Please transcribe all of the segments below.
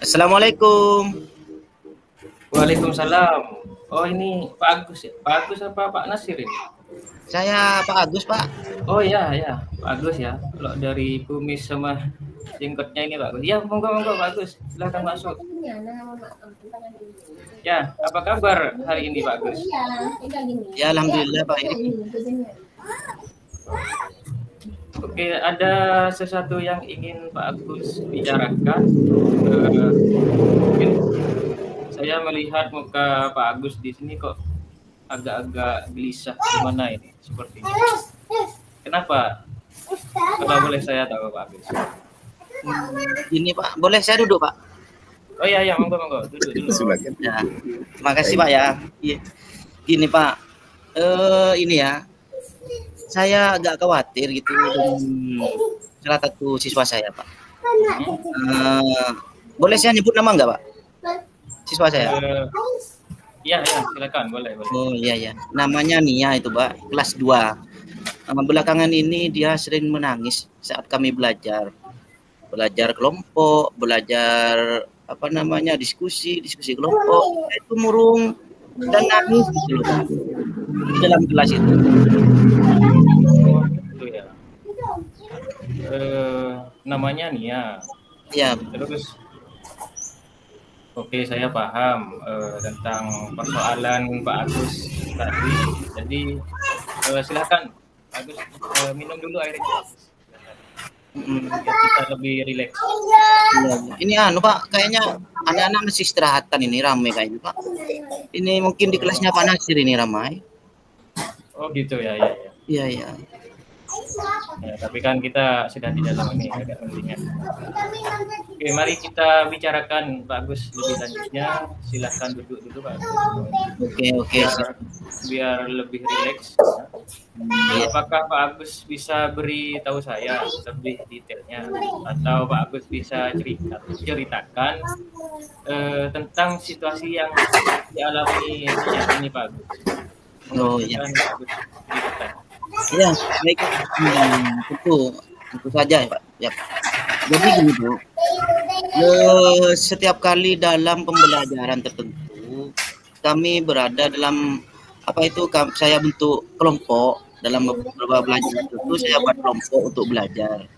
Assalamualaikum. Waalaikumsalam. Oh ini Pak Agus ya? Pak Agus apa Pak Nasir ini? Saya Pak Agus, Pak. Oh ya ya Pak Agus ya. Kalau dari kumis sama jenggotnya ini Pak Agus. Ya monggo Pak Agus. Silahkan masuk. Ya apa kabar hari ini Pak Agus? Ya alhamdulillah Pak. Oke, ada sesuatu yang ingin Pak Agus bicarakan. Mungkin saya melihat muka Pak Agus di sini kok agak-agak gelisah. Gimana ini? Sepertinya. Kenapa? Kalau boleh saya tahu Pak Agus. Ini Pak, boleh saya duduk Pak? Oh iya, monggo. Duduk. Ya, terima kasih Pak ya. Gini Pak, ini ya. Saya agak khawatir gitu dengan salah satu siswa saya Pak. Boleh saya nyebut nama nggak Pak? Siswa saya. Iya, silakan, boleh. Oh iya. Namanya Nia itu Pak, kelas 2. Belakangan ini dia sering menangis saat kami belajar kelompok, belajar diskusi kelompok. Itu murung dan nangis gitu loh di dalam kelas itu. Gitu ya. Namanya Nia. Ya. Terus oke, saya paham tentang persoalan Pak Agus tadi. Jadi silakan Pak Agus minum dulu airnya. Biar kita lebih rileks. Ini Pak, kayaknya anak-anak masih istirahatan ini, ramai kayaknya Pak. Ini mungkin di kelasnya Pak Nasir ini ramai. Oh gitu ya. Iya. Ya, tapi kan kita sudah di dalam ini agak mendingan. Oke, mari kita bicarakan Pak Agus lebih lanjutnya. Silahkan duduk dulu Pak Agus. Oke. Biar lebih rileks. Apakah Pak Agus bisa beritahu saya lebih detailnya, atau Pak Agus bisa ceritakan tentang situasi yang dialami ini Pak Agus? Oh iya. Ya, baik. Tentu saja ya Pak. Ya. Jadi gini Bu, setiap kali dalam pembelajaran tertentu kami berada dalam saya bentuk kelompok dalam beberapa belajar itu, saya buat kelompok untuk belajar.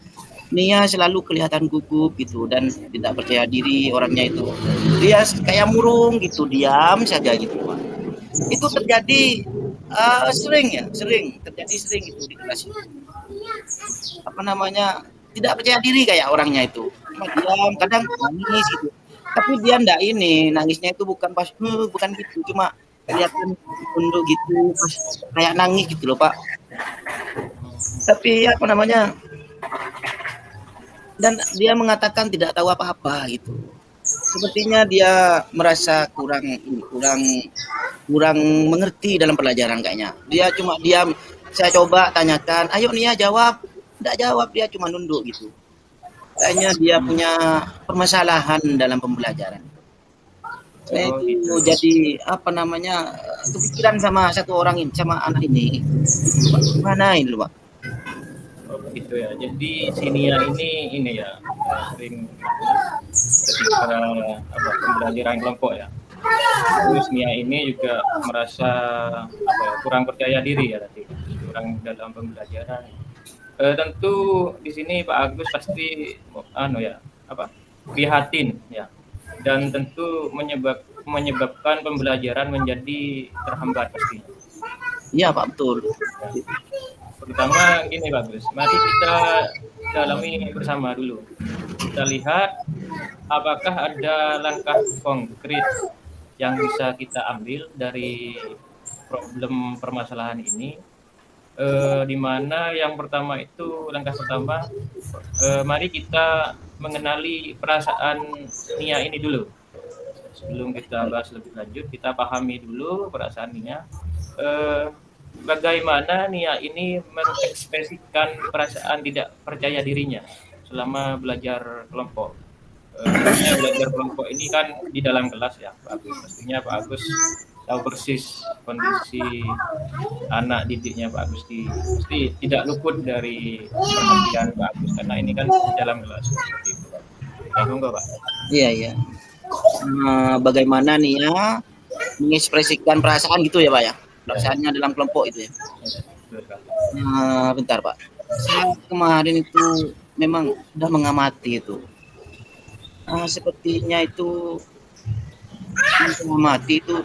Nia selalu kelihatan gugup gitu dan tidak percaya diri orangnya itu. Dia kayak murung gitu, diam saja gitu Pak. Itu terjadi sering itu di kelas itu. Tidak percaya diri kayak orangnya itu. Cuma diam, kadang nangis gitu. Tapi dia nangisnya itu bukan gitu, cuma kelihatan tunduk gitu, pas kayak nangis gitu loh Pak. Tapi dan dia mengatakan tidak tahu apa-apa gitu. Sepertinya dia merasa kurang mengerti dalam pelajaran kayaknya. Dia cuma diam. Saya coba tanyakan, ayo Nia jawab. Tidak jawab, dia cuma nunduk gitu. Kayaknya dia punya permasalahan dalam pembelajaran. Saya itu jadi kepikiran sama satu orang ini, sama anak ini. Gimana ini Pak? Oh begitu ya. Jadi si Nia ini ya sering ketika pembelajaran kelompok ya. Terus Nia ini juga merasa kurang percaya diri ya tadi, kurang dalam pembelajaran. Tentu di sini Pak Agus pasti prihatin ya, dan tentu menyebabkan pembelajaran menjadi terhambat pasti. Iya Pak, betul. Pertama gini Pak Agus, mari kita dalami bersama dulu. Kita lihat apakah ada langkah konkret yang bisa kita ambil dari problem permasalahan ini. Di mana yang pertama itu, langkah pertama, mari kita mengenali perasaan Nia ini dulu. Sebelum kita bahas lebih lanjut, kita pahami dulu perasaan Nia. Bagaimana Nia ini mengekspresikan perasaan tidak percaya dirinya selama belajar kelompok. Belajar kelompok ini kan di dalam kelas ya Pak Agus. Pastinya Pak Agus tahu persis kondisi anak didiknya Pak Agus pasti tidak luput dari perhatian Pak Agus karena ini kan di dalam kelas seperti itu Pak. Ya, monggo Pak. Iya, iya. Bagaimana nih ya mengekspresikan perasaan gitu ya Pak ya? Perasaannya dalam kelompok itu ya. Betul, Pak. Bentar Pak. Saya kemarin itu memang sudah mengamati itu. Sepertinya itu mengamati itu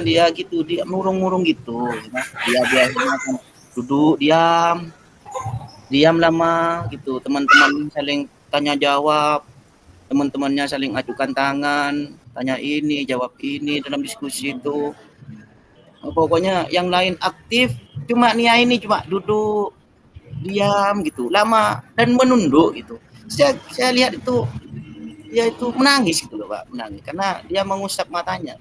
dia gitu, dia murung-murung gitu. Ya. Dia biasanya kan duduk diam lama gitu. Teman-teman saling tanya jawab, teman-temannya saling ajukan tangan, tanya ini, jawab ini dalam diskusi itu. Pokoknya yang lain aktif, cuma Nia ini cuma duduk diam gitu, lama dan menunduk gitu. Saya lihat itu dia itu menangis gitu loh Pak, menangis karena dia mengusap matanya.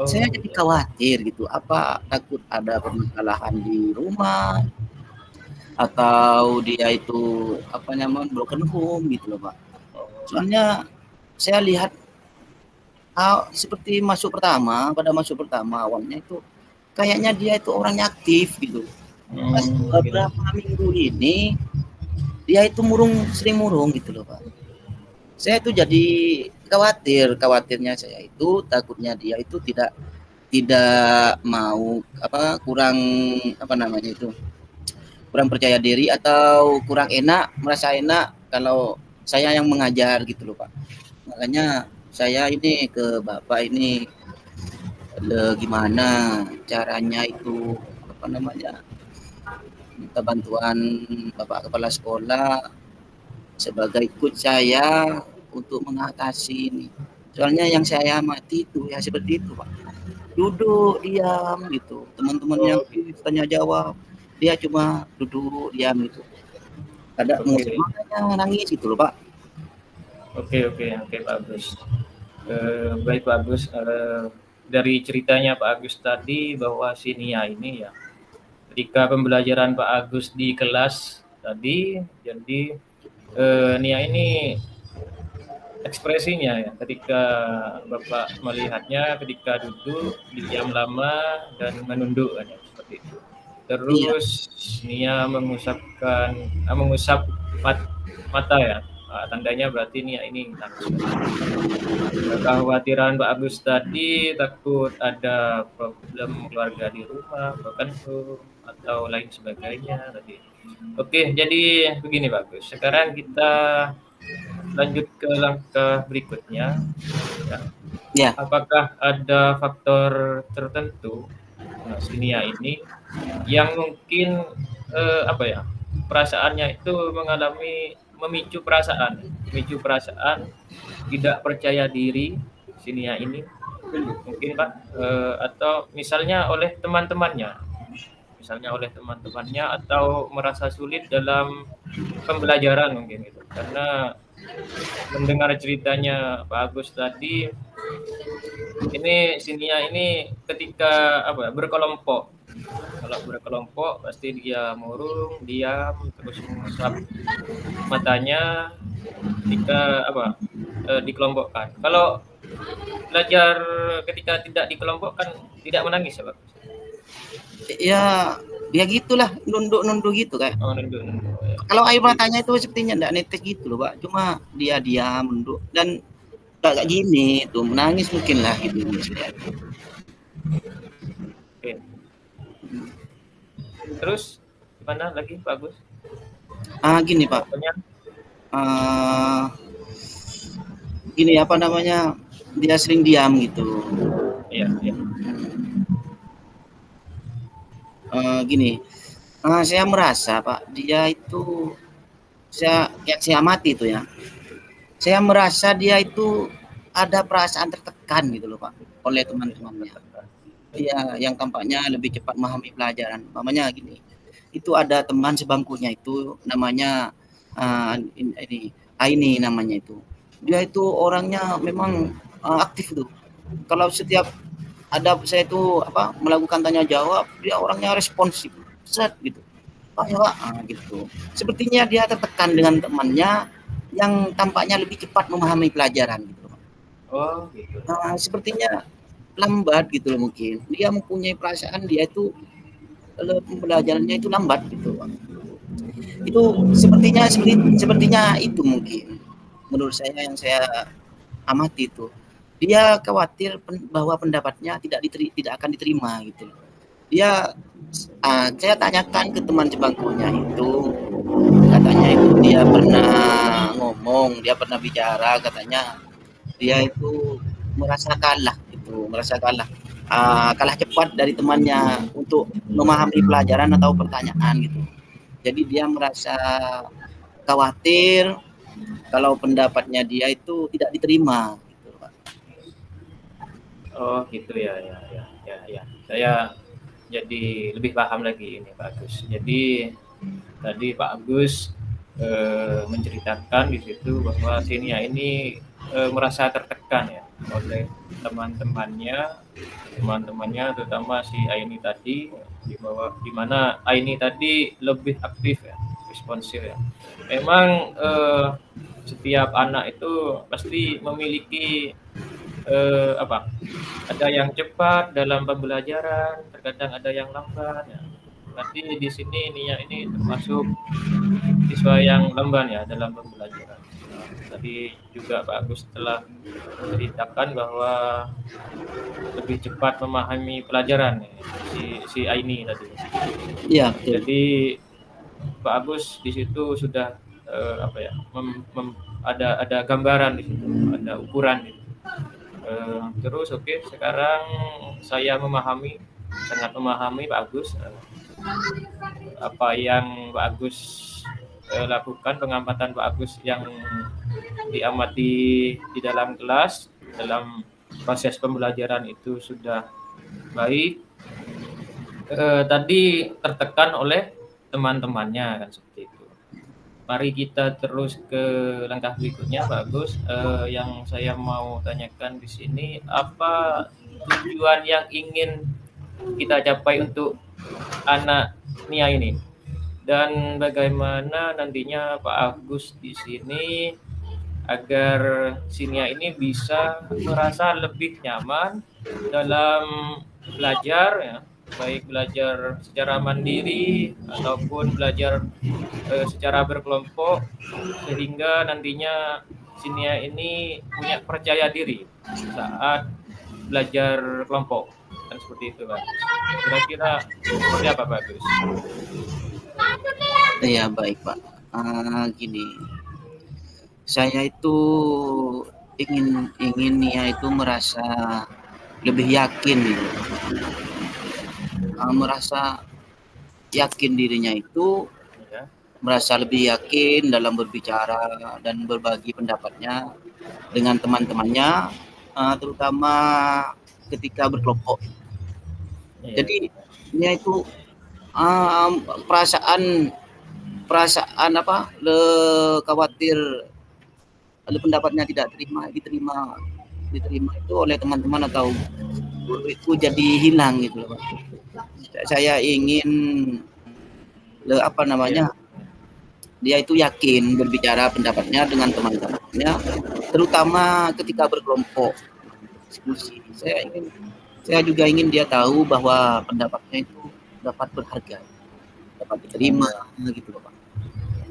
Saya jadi khawatir gitu, apa takut ada permasalahan di rumah atau dia itu apa namanya broken home gitu loh Pak. Soalnya saya lihat seperti pada masuk pertama awalnya itu kayaknya dia itu orangnya aktif gitu. Pas beberapa minggu ini dia itu sering murung gitu loh Pak. Saya itu jadi khawatirnya saya itu takutnya dia itu tidak mau kurang percaya diri atau kurang merasa enak kalau saya yang mengajar gitu loh Pak. Makanya saya ini ke Bapak ini gimana caranya itu minta bantuan Bapak Kepala Sekolah sebagai ikut saya untuk mengatasi ini. Soalnya yang saya amati itu ya seperti itu Pak. Duduk diam gitu. Teman-temannya tanya jawab, dia cuma duduk diam gitu. Ada nangis gitu loh Pak. Oke Pak Agus. Baik Pak Agus. Dari ceritanya Pak Agus tadi bahwa si Nia ini ya, ketika pembelajaran Pak Agus di kelas tadi, jadi Nia ini ekspresinya ya, ketika Bapak melihatnya ketika duduk diam lama dan menunduk kan ya, seperti itu. Terus Nia mengusap mata ya. Tandanya berarti Nia ini takut. Kekhawatiran Pak Agus tadi takut ada problem keluarga di rumah, bahkan atau lain sebagainya tadi. Oke, jadi begini Pak Agus. Sekarang kita lanjut ke langkah berikutnya. Ya. Apakah ada faktor tertentu Nia ini yang mungkin perasaannya itu memicu perasaan tidak percaya diri Nia ini mungkin Pak, atau misalnya oleh teman-temannya atau merasa sulit dalam pembelajaran mungkin gitu. Karena mendengar ceritanya Pak Agus tadi, ini Nia ini ketika berkelompok, kalau berkelompok pasti dia murung, diam, terus mengusap matanya ketika dikelompokkan. Kalau belajar ketika tidak dikelompokkan tidak menangis ya Pak? Ya, dia gitulah, nunduk gitu kan. Nunduk. Ya. Kalau air matanya itu sepertinya enggak netes gitu loh Pak, cuma dia diam, nunduk dan kayak gini tuh menangis mungkin lah gitu. Oke. Terus gimana lagi Pak Agus? Gini Pak. Gini dia sering diam gitu. Iya. Gini, saya merasa Pak, dia itu saya amati itu ya. Saya merasa dia itu ada perasaan tertekan gitu loh Pak oleh teman-temannya. Iya, yang tampaknya lebih cepat memahami pelajaran. Namanya gini, itu ada teman sebangkunya itu namanya Aini namanya itu. Dia itu orangnya memang aktif tuh. Kalau setiap saya itu melakukan tanya jawab, dia orangnya responsif, set gitu. Gitu. Sepertinya dia tertekan dengan temannya yang tampaknya lebih cepat memahami pelajaran gitu. Oh, gitu. Sepertinya lambat gitu loh mungkin. Dia mempunyai perasaan dia itu pembelajarannya itu lambat gitu. Itu sepertinya itu mungkin menurut saya yang saya amati itu. Dia khawatir bahwa pendapatnya tidak akan diterima gitu. Dia saya tanyakan ke teman sebangkunya itu, katanya itu dia pernah ngomong, dia pernah bicara, katanya dia itu merasa kalah gitu, kalah cepat dari temannya untuk memahami pelajaran atau pertanyaan gitu. Jadi dia merasa khawatir kalau pendapatnya dia itu tidak diterima gitu, Pak. Oh gitu ya, ya. Saya jadi lebih paham lagi ini Pak Agus. Jadi tadi Pak Agus menceritakan di situ bahwa Sinia ini merasa tertekan ya oleh teman-temannya terutama si Aini tadi, di mana Aini tadi lebih aktif ya, responsif ya. Memang setiap anak itu pasti memiliki ada yang cepat dalam pembelajaran, terkadang ada yang lambat ya. Berarti di sini Nia ini termasuk siswa yang lamban ya dalam pembelajaran. Tadi juga Pak Agus telah menceritakan bahwa lebih cepat memahami pelajaran ya, si Aini tadi. Iya, betul. Jadi Pak Agus di situ sudah ada gambaran di situ, ada ukuran gitu. Terus sekarang saya sangat memahami Pak Agus apa yang Pak Agus lakukan, pengamatan Pak Agus yang diamati di dalam kelas, dalam proses pembelajaran itu sudah baik. Tadi tertekan oleh teman-temannya kan seperti itu. Mari kita terus ke langkah berikutnya, Pak Agus. Yang saya mau tanyakan di sini, apa tujuan yang ingin kita capai untuk anak Nia ini? Dan bagaimana nantinya Pak Agus di sini agar si Nia ini bisa merasa lebih nyaman dalam belajar ya, baik belajar secara mandiri ataupun belajar secara berkelompok, sehingga nantinya Sinia ini punya percaya diri saat belajar kelompok kan seperti itu Pak. Kira-kira seperti apa Pak Gus? Iya baik Pak. Gini, saya itu ingin Nia itu merasa lebih yakin gitu. Merasa yakin dirinya itu, merasa lebih yakin dalam berbicara dan berbagi pendapatnya dengan teman-temannya, terutama ketika berkelompok. Jadi Nia itu perasaan khawatir pendapatnya tidak diterima itu oleh teman-teman atau guru itu jadi hilang gitu loh Pak. Saya ingin dia itu yakin berbicara pendapatnya dengan teman-temannya, terutama ketika berkelompok diskusi. Saya juga ingin dia tahu bahwa pendapatnya itu dapat berharga, dapat diterima gitu Pak.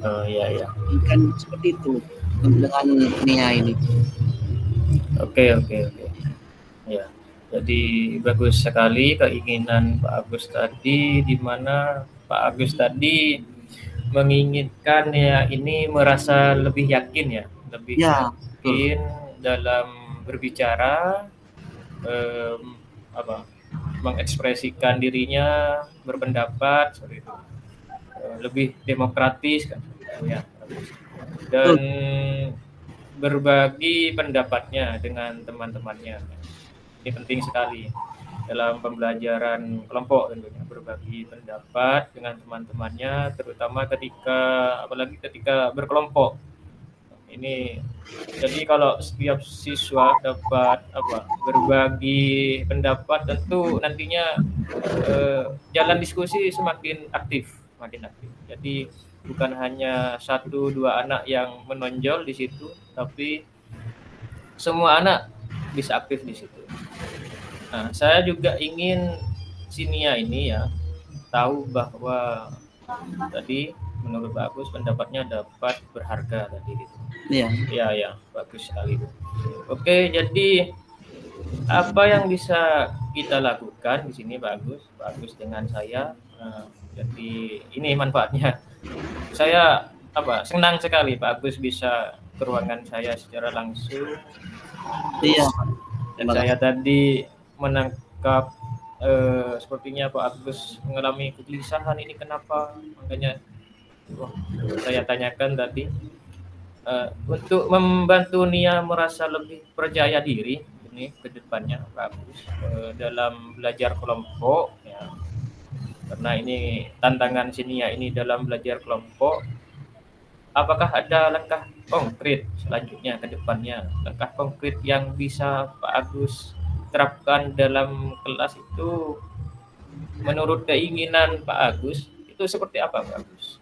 Oh iya. Kan seperti itu dengan Nia ini. Oke. Ya. Jadi bagus sekali keinginan Pak Agus tadi, di mana Pak Agus tadi menginginkan ya ini merasa lebih yakin ya, lebih yakin dalam berbicara, mengekspresikan dirinya, berpendapat seperti itu, lebih demokratis kan ya, dan berbagi pendapatnya dengan teman-temannya. Ini penting sekali dalam pembelajaran kelompok tentunya, berbagi pendapat dengan teman-temannya, terutama apalagi ketika berkelompok. Ini jadi kalau setiap siswa dapat berbagi pendapat, tentu nantinya jalan diskusi semakin aktif. Jadi bukan hanya 1-2 anak yang menonjol di situ, tapi semua anak bisa aktif di situ. Nah, saya juga ingin Sinia ini ya tahu bahwa tadi menurut Pak Agus pendapatnya dapat berharga tadi gitu. Iya. Iya ya, bagus sekali. Oke, jadi apa yang bisa kita lakukan di sini bagus, bagus dengan saya. Jadi ini manfaatnya. Saya senang sekali Pak Agus bisa ke ruangan saya secara langsung. Iya. Dan Terima saya kasih. tadi menangkap sepertinya Pak Agus mengalami kegelisahan ini kenapa, makanya wah, saya tanyakan tadi untuk membantu Nia merasa lebih percaya diri ini ke depannya Pak Agus dalam belajar kelompok ya. Karena ini tantangan si Nia ini dalam belajar kelompok. Apakah ada langkah konkret selanjutnya ke depannya? Langkah konkret yang bisa Pak Agus terapkan dalam kelas itu menurut keinginan Pak Agus itu seperti apa Pak Agus?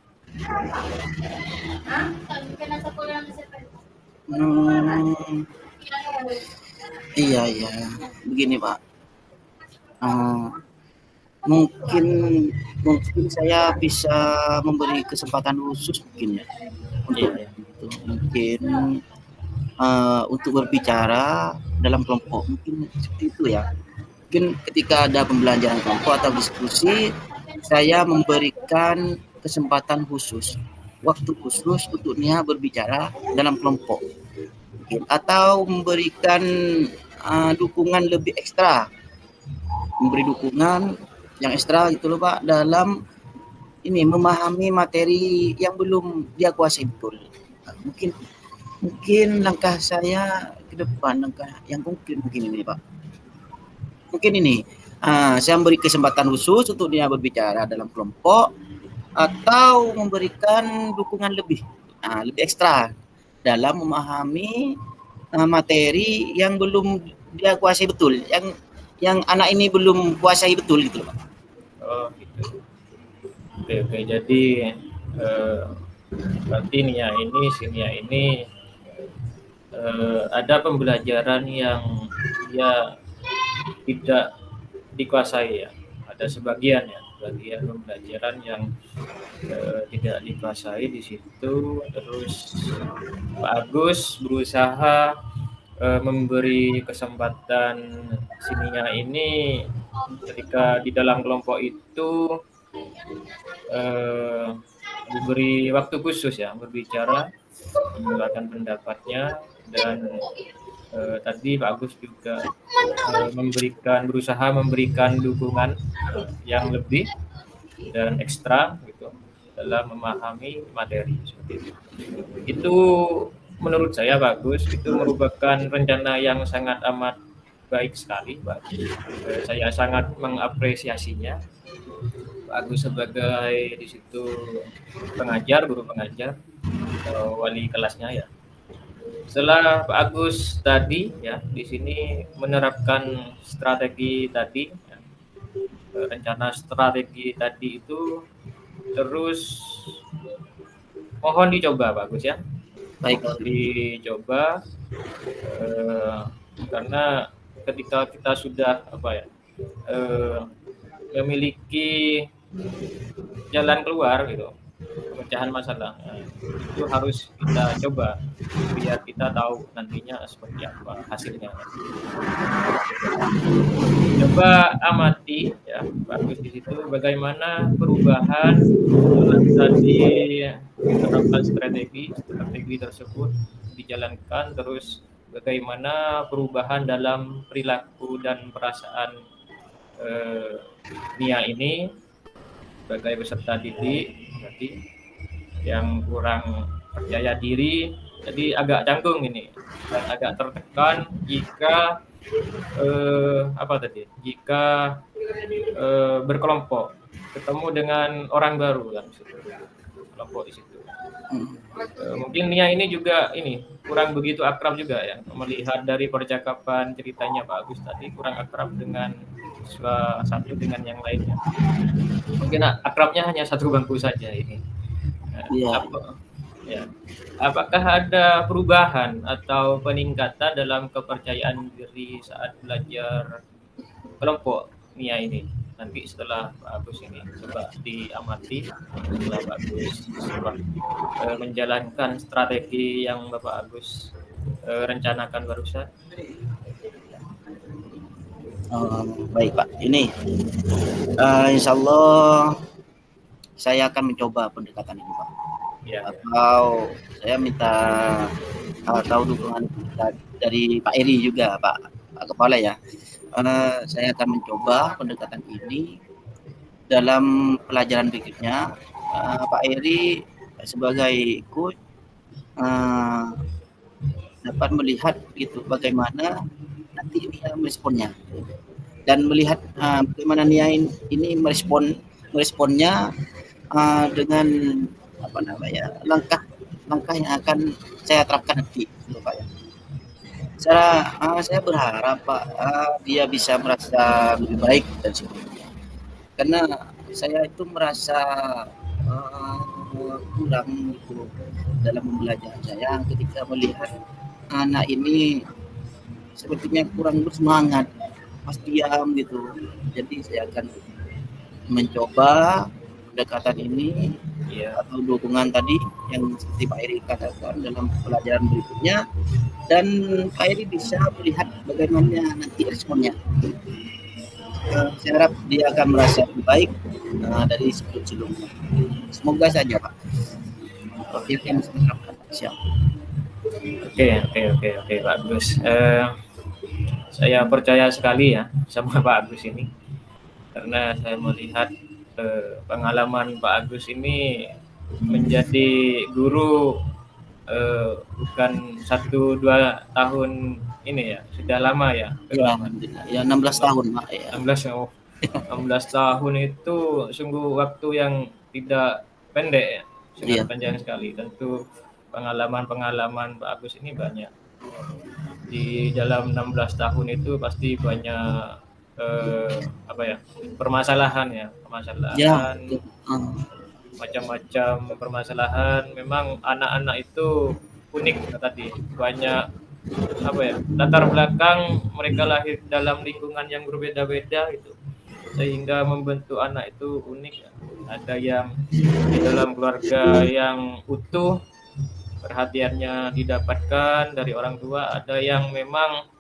Hmm, iya iya. Begini Pak. Eh, mungkin mungkin saya bisa memberi kesempatan khusus mungkin ya untuk Iya, ya. itu. Mungkin untuk berbicara dalam kelompok mungkin seperti itu ya. Mungkin ketika ada pembelajaran kelompok atau diskusi, saya memberikan kesempatan khusus, waktu khusus untuk Nia berbicara dalam kelompok, mungkin, atau memberikan dukungan lebih ekstra, memberi dukungan yang ekstra gitu loh Pak, dalam ini memahami materi yang belum dia kuasai betul. Mungkin mungkin langkah saya ke depan, langkah yang konkret mungkin ini Pak. Mungkin ini, saya memberi kesempatan khusus untuk dia berbicara dalam kelompok atau memberikan dukungan lebih, lebih ekstra dalam memahami materi yang belum dia kuasai betul, yang anak ini belum kuasai betul gitu loh Pak. Oh gitu. Oke, jadi berarti Nia ini ada pembelajaran yang dia tidak dikuasai ya. Ada sebagian ya, bagian pembelajaran yang tidak dikuasai di situ. Terus Pak Agus berusaha memberi kesempatan Sinia ini ketika di dalam kelompok itu diberi waktu khusus ya berbicara, mengeluarkan pendapatnya dan tadi Pak Agus juga berusaha memberikan dukungan yang lebih dan ekstra gitu dalam memahami materi seperti itu. Itu menurut saya bagus, itu merupakan rencana yang sangat amat baik sekali, Pak. Saya sangat mengapresiasinya. Pak Agus sebagai di situ guru pengajar, wali kelasnya ya. Setelah Pak Agus tadi ya di sini menerapkan strategi tadi, ya, rencana strategi tadi itu terus mohon dicoba Pak Agus ya. Baik. Mohon dicoba karena ketika kita sudah memiliki jalan keluar gitu pemecahan masalah itu harus kita coba biar kita tahu nantinya seperti apa hasilnya. Coba amati ya bagus di situ bagaimana perubahan dalam tadi menerapkan strategi tersebut dijalankan, terus bagaimana perubahan dalam perilaku dan perasaan Nia ini sebagai peserta didik tadi yang kurang percaya diri, jadi agak canggung ini dan agak tertekan jika berkelompok ketemu dengan orang baru kan kelompok di situ. Mungkin Nia ini juga kurang begitu akrab juga ya, melihat dari percakapan ceritanya Pak Agus tadi kurang akrab dengan satu dengan yang lainnya. Mungkin akrabnya hanya satu bangku saja ini. Apakah ada perubahan atau peningkatan dalam kepercayaan diri saat belajar kelompok Nia ini. Nanti setelah Pak Agus ini coba diamati, setelah Pak Agus setelah menjalankan strategi yang Bapak Agus rencanakan barusan. Baik Pak, ini insya Allah saya akan mencoba pendekatan ini Pak. Ya, Atau saya minta tahu dukungan dari Pak Eri juga Pak Kepala ya. Saya akan mencoba pendekatan ini dalam pelajaran berikutnya. Pak Eri sebagai coach dapat melihat gitu bagaimana nanti dia meresponnya dan melihat bagaimana Nia ini meresponnya dengan apa namanya langkah yang akan saya terapkan nanti gitu, Pak ya. Saya berharap Pak dia bisa merasa lebih baik dan sebagainya. Karena saya itu merasa kurang gitu dalam pembelajaran saya ketika melihat anak ini sepertinya kurang bersemangat, pas diam gitu. Jadi saya akan mencoba pendekatan ini atau dukungan tadi yang seperti Pak Eri katakan dalam pelajaran berikutnya, dan Pak Eri bisa melihat bagaimana nanti responnya. Saya harap dia akan merasa lebih baik dari sebelum-sebelumnya. Semoga saja Pak. Oke, siap. Oke, Pak Agus. Saya percaya sekali ya sama Pak Agus ini, karena saya melihat pengalaman Pak Agus ini menjadi guru bukan 1-2 tahun ini ya, sudah lama ya. Ya 16 tahun Pak ya. 16 tahun itu sungguh waktu yang tidak pendek ya, sangat panjang sekali. Tentu pengalaman Pak Agus ini banyak. Di dalam 16 tahun itu pasti banyak permasalahan, macam-macam permasalahan. Memang anak-anak itu unik tadi, banyak latar belakang mereka lahir dalam lingkungan yang berbeda-beda itu, sehingga membentuk anak itu unik. Ada yang di dalam keluarga yang utuh, perhatiannya didapatkan dari orang tua, ada yang memang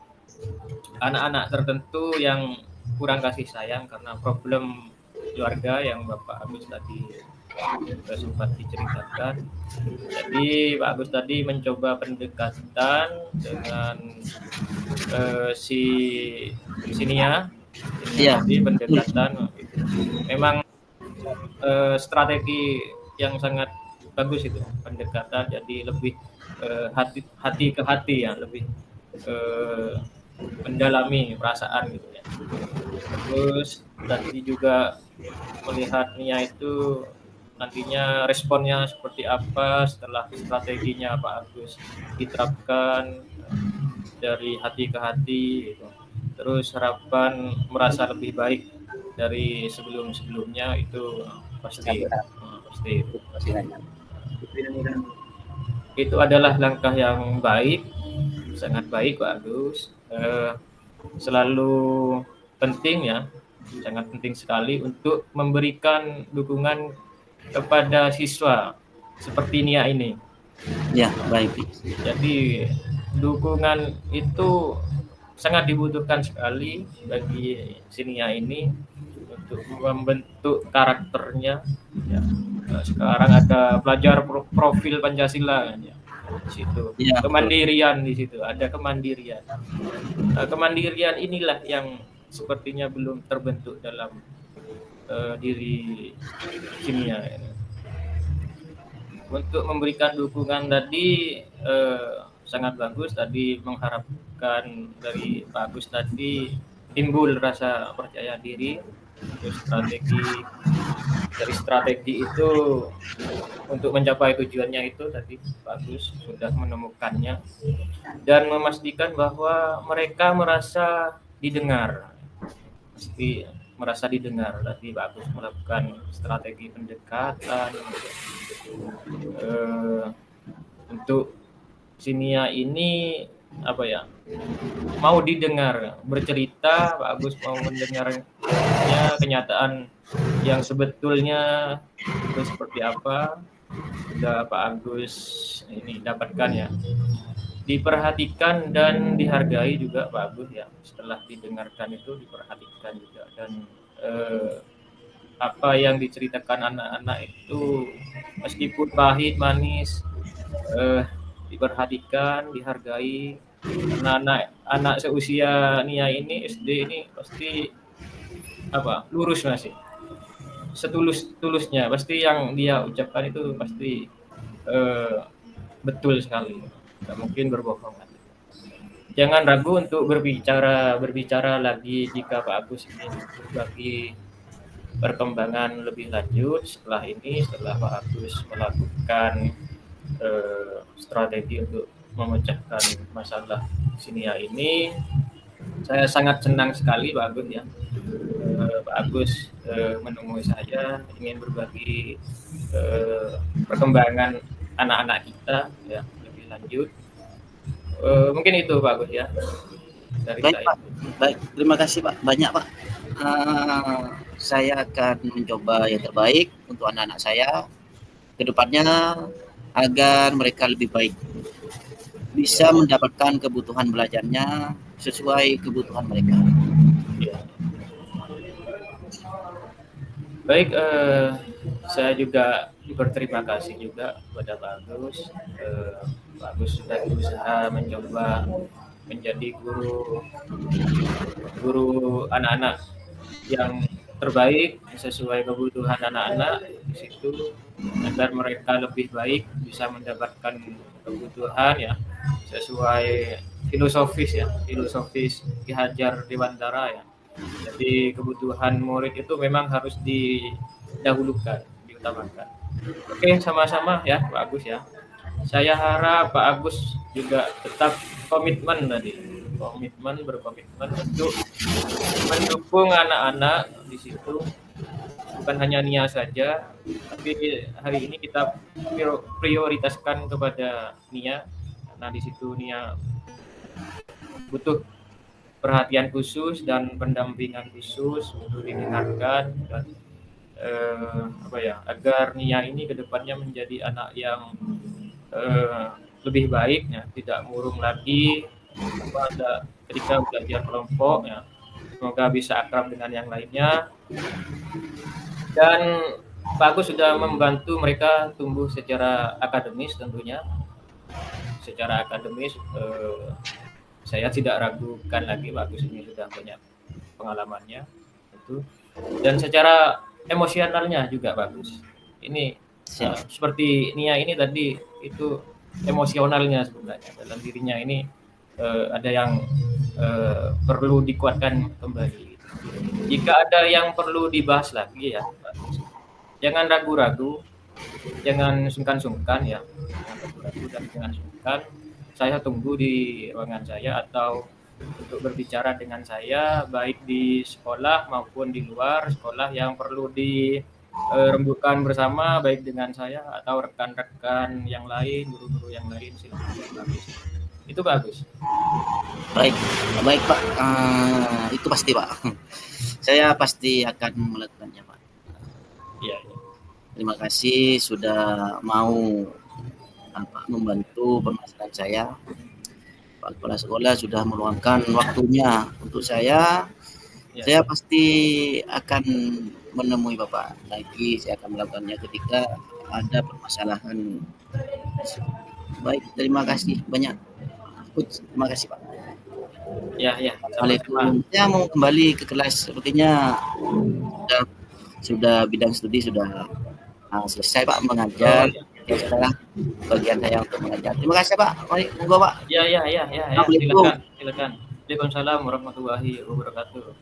anak-anak tertentu yang kurang kasih sayang karena problem keluarga yang Bapak Agus tadi sempat diceritakan. Jadi Pak Agus tadi mencoba pendekatan dengan si Nia. Jadi pendekatan memang strategi yang sangat bagus itu pendekatan, jadi lebih hati ke hati ya, lebih mendalami perasaan gitu ya. Terus tadi juga melihat Nia itu nantinya responnya seperti apa setelah strateginya Pak Agus diterapkan dari hati ke hati gitu. Terus harapan merasa lebih baik dari sebelum-sebelumnya itu pasti. Itu adalah langkah yang baik, sangat baik Pak Agus. Selalu penting ya, sangat penting sekali untuk memberikan dukungan kepada siswa seperti Nia ini. Ya, baik. Jadi dukungan itu sangat dibutuhkan sekali bagi si Nia ini untuk membentuk karakternya. Ya. Sekarang ada belajar profil Pancasila kan ya. Di situ. Ya, kemandirian di situ, ada kemandirian. Kemandirian inilah yang sepertinya belum terbentuk dalam diri Nia ini. Untuk memberikan dukungan tadi sangat bagus, tadi mengharapkan dari Pak Agus tadi timbul rasa percaya diri. Terus strategi itu untuk mencapai tujuannya itu tadi Pak Agus sudah menemukannya dan memastikan bahwa mereka merasa didengar. Pasti merasa didengar. Tadi Pak Agus melakukan strategi pendekatan untuk si Nia ini apa ya, mau didengar, bercerita, Pak Agus mau mendengarnya kenyataan yang sebetulnya itu seperti apa, sudah Pak Agus ini dapatkan ya. Diperhatikan dan dihargai juga Pak Agus ya. Setelah didengarkan itu diperhatikan juga, dan apa yang diceritakan anak-anak itu meskipun pahit manis, diperhatikan, dihargai. Karena anak seusia Nia ini SD ini pasti apa, lurus masih setulus-tulusnya, pasti yang dia ucapkan itu pasti betul sekali, nggak mungkin berbohong. Jangan ragu untuk berbicara lagi jika Pak Agus ingin berbagi perkembangan lebih lanjut setelah ini, setelah Pak Agus melakukan strategi untuk memecahkan masalah sinia ini. Saya sangat senang sekali Pak Agus ya. Pak Agus menemui saya ingin berbagi perkembangan anak-anak kita ya lebih lanjut. Mungkin itu Pak Agus ya dari Baik saya. Pak, baik, terima kasih Pak, banyak Pak. Saya akan mencoba yang terbaik untuk anak-anak saya ke depannya agar mereka lebih baik, bisa mendapatkan kebutuhan belajarnya sesuai kebutuhan mereka. Ya. Baik, saya juga berterima kasih juga kepada Pak Agus. Pak Agus sudah berusaha mencoba menjadi guru anak-anak yang terbaik sesuai kebutuhan anak-anak di situ, agar mereka lebih baik bisa mendapatkan kebutuhan ya sesuai filosofis Ki Hajar Dewantara ya. Jadi kebutuhan murid itu memang harus didahulukan, diutamakan. Oke, sama-sama ya Pak Agus ya. Saya harap Pak Agus juga tetap berkomitmen untuk mendukung anak-anak di situ. Bukan hanya Nia saja, tapi hari ini kita prioritaskan kepada Nia, karena di situ Nia butuh perhatian khusus dan pendampingan khusus untuk didengarkan, dan agar Nia ini kedepannya menjadi anak yang lebih baik ya, tidak murung lagi ketika belajar kelompok ya. Semoga bisa akrab dengan yang lainnya, dan Pak Agus sudah membantu mereka tumbuh secara akademis tentunya. Secara akademis saya tidak ragukan lagi Pak Agus ini sudah banyak pengalamannya itu, dan secara emosionalnya juga bagus. Ini seperti Nia ini tadi itu emosionalnya sebenarnya dalam dirinya ini ada yang perlu dikuatkan kembali. Jika ada yang perlu dibahas lagi ya, jangan ragu-ragu, jangan sungkan-sungkan ya, jangan sungkan. Saya tunggu di ruangan saya atau untuk berbicara dengan saya baik di sekolah maupun di luar sekolah yang perlu dirembukan bersama baik dengan saya atau rekan-rekan yang lain, guru-guru yang lain, silakan. Itu bagus. Baik Pak, itu pasti Pak. Saya pasti akan melakukannya Pak. Iya. Terima kasih sudah mau membantu permasalahan saya. Pak Kepala Sekolah sudah meluangkan waktunya untuk saya. Ya. Saya pasti akan menemui Bapak lagi. Saya akan melakukannya ketika ada permasalahan. Baik, terima kasih banyak. Terima kasih Pak. Ya. Assalamualaikum. Saya mau kembali ke kelas. Sepertinya sudah bidang studi sudah selesai Pak mengajar. Ya setelah bagian saya untuk mengajar. Terima kasih Pak. Mari monggo Pak. Ya. Silakan. Waalaikumsalam warahmatullahi wabarakatuh.